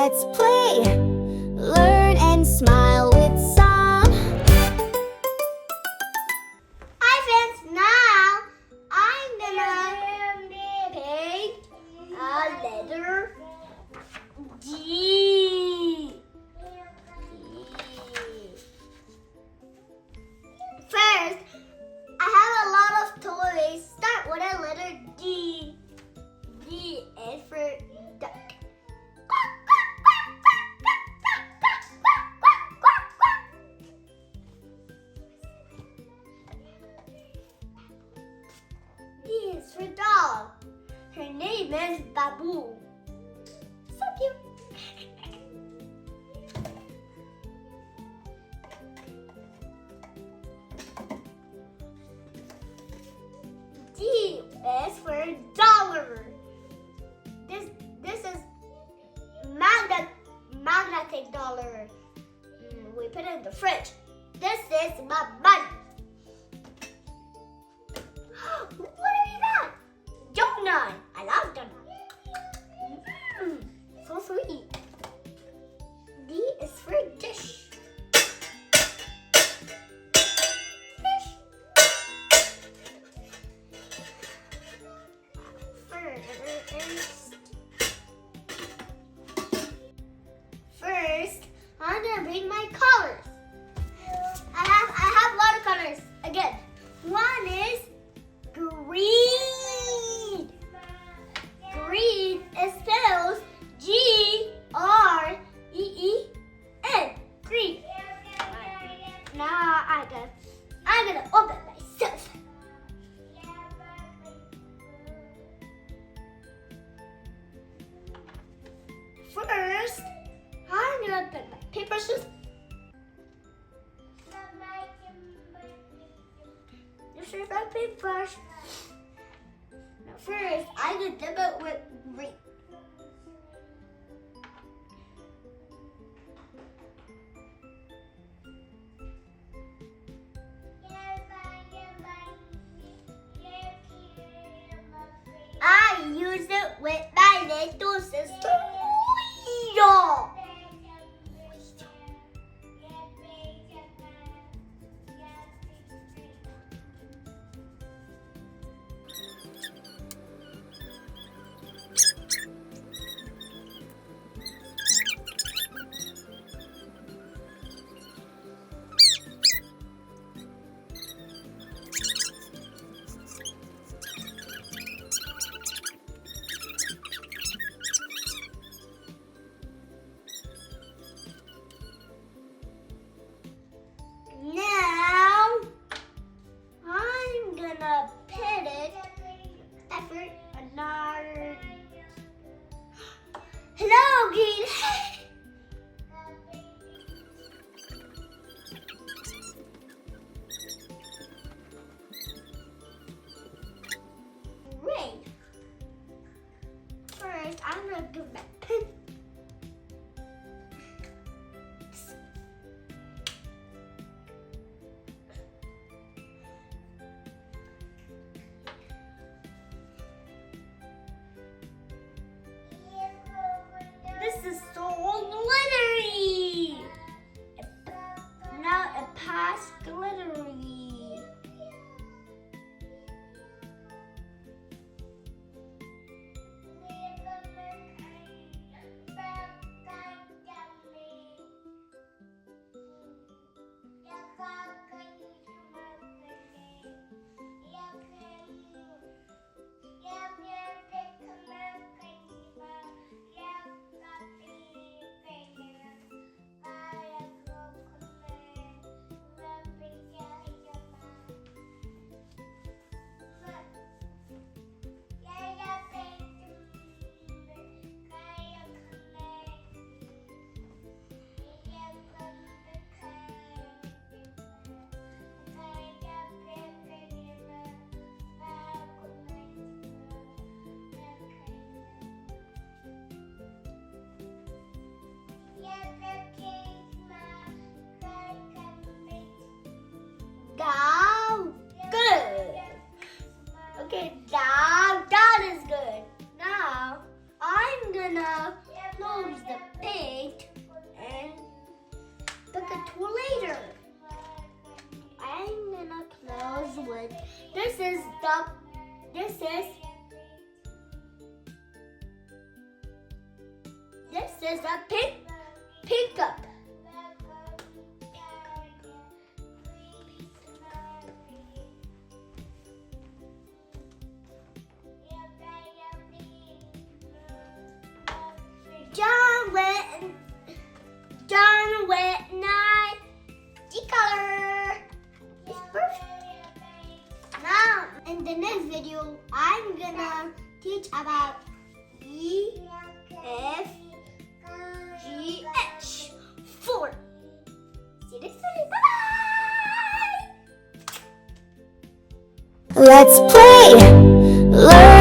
let's play, learn and smile with Saam. Hi friends, now I'm gonna pick a letter D. First, I have a lot of toys. Start with a letter D. D is for duck. D is for doll. Her name is Babu. So cute. D is for dollar. This is magnetic dollar. We put it in the fridge. This is my money. What is that? Donut. I love donut. So sweet. D is for dish. Fish. First, I'm gonna bring my colors. I have a lot of colors. Again, one is green. Green is spells Green. Green. Now I'm gonna open myself. First, I'm gonna put my paper scissors. This is my paper. Now first, I'm gonna dip it with green. I use it with my little sister. Now I'm gonna put it for another. Hello, green. Great. First, I'm gonna give my pen. This is so glittery. Now it passed glittery. paint and look at tool later. I'm gonna close with this is a pickup. John wet night color. It's perfect. Now in the next video I'm gonna teach about E F G H 4. See you next time. Bye. Let's play! Learn